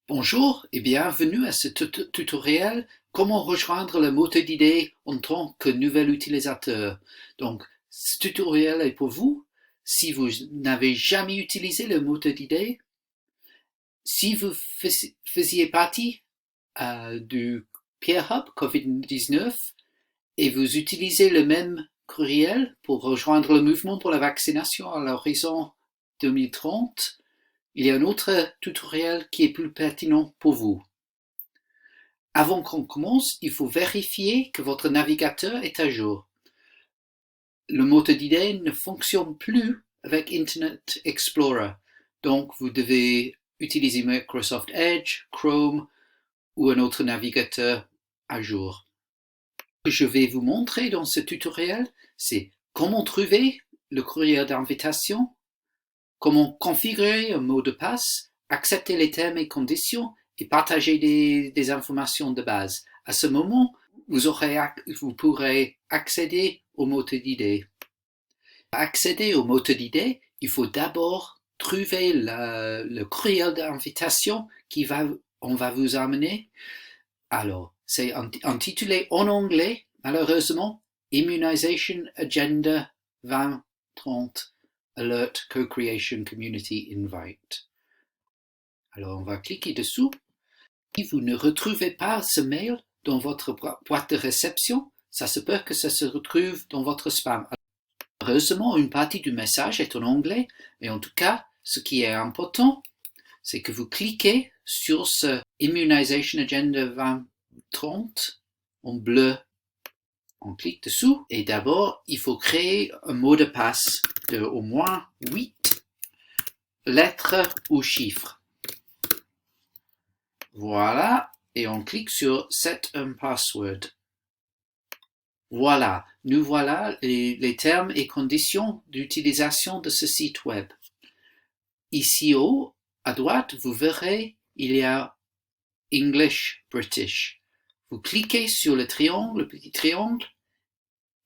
Bonjour et bienvenue à ce tutoriel comment rejoindre le moteur d'idées en tant que nouvel utilisateur. Donc, ce tutoriel est pour vous si vous n'avez jamais utilisé le moteur d'idées, si vous faisiez partie du Peer Hub COVID-19 et vous utilisez le même courriel pour rejoindre le mouvement pour la vaccination à l'horizon 2030. Il y a un autre tutoriel qui est plus pertinent pour vous. Avant qu'on commence, il faut vérifier que votre navigateur est à jour. Le moteur d'idées ne fonctionne plus avec Internet Explorer, donc vous devez utiliser Microsoft Edge, Chrome ou un autre navigateur à jour. Ce que je vais vous montrer dans ce tutoriel, c'est comment trouver le courriel d'invitation, comment configurer un mot de passe, accepter les termes et conditions et partager des informations de base. À ce moment, vous pourrez accéder au moteur d'idées. Pour accéder au moteur d'idées, il faut d'abord trouver le courriel d'invitation on va vous amener. Alors, c'est intitulé en anglais, malheureusement, Immunization Agenda 2030. Alert Co-Creation Community Invite. Alors, on va cliquer dessous. Si vous ne retrouvez pas ce mail dans votre boîte de réception, ça se peut que ça se retrouve dans votre spam. Heureusement, une partie du message est en anglais, mais en tout cas, ce qui est important, c'est que vous cliquez sur ce Immunization Agenda 2030 en bleu. On clique dessous et d'abord, il faut créer un mot de passe de au moins 8 lettres ou chiffres. Voilà, et on clique sur Set un password. Voilà, nous voilà les termes et conditions d'utilisation de ce site web. Ici haut, à droite, vous verrez, il y a English British. Vous cliquez sur le petit triangle,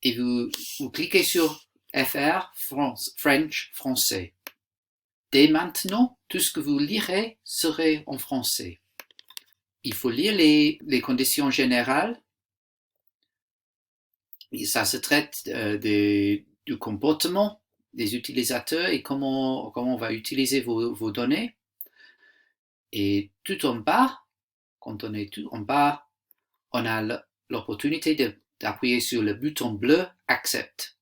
et vous cliquez sur FR, French, français. Dès maintenant, tout ce que vous lirez serait en français. Il faut lire les conditions générales. Et ça se traite du comportement des utilisateurs et comment on va utiliser vos données. Et tout en bas, quand on est tout en bas, on a l'opportunité d'appuyer sur le bouton bleu Accept.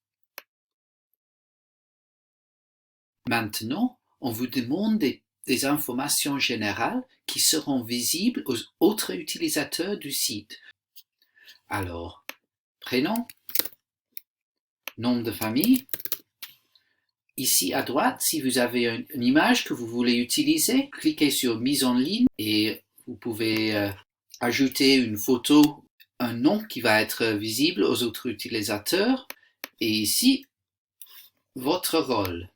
Maintenant, on vous demande des informations générales qui seront visibles aux autres utilisateurs du site. Alors, prénom, nom de famille. Ici à droite, si vous avez une image que vous voulez utiliser, cliquez sur Mise en ligne et vous pouvez ajouter une photo, un nom qui va être visible aux autres utilisateurs. Et ici, votre rôle.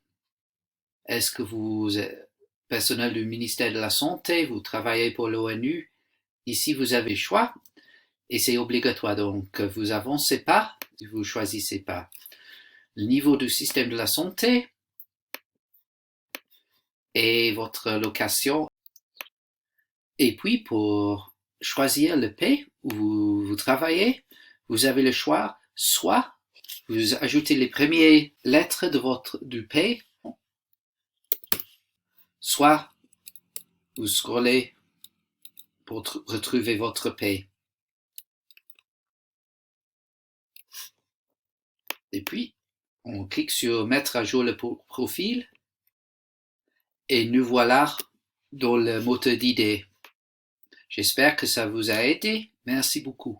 Est-ce que vous êtes personnel du ministère de la Santé, vous travaillez pour l'ONU? Ici, vous avez choix et c'est obligatoire. Donc, vous avancez pas, vous choisissez pas. Le niveau du système de la santé et votre location. Et puis, pour choisir le pays où vous travaillez, vous avez le choix, soit vous ajoutez les premières lettres du pays, soit vous scrollez pour retrouver votre pays. Et puis, on clique sur mettre à jour le profil et nous voilà dans le moteur d'idées. J'espère que ça vous a aidé. Merci beaucoup.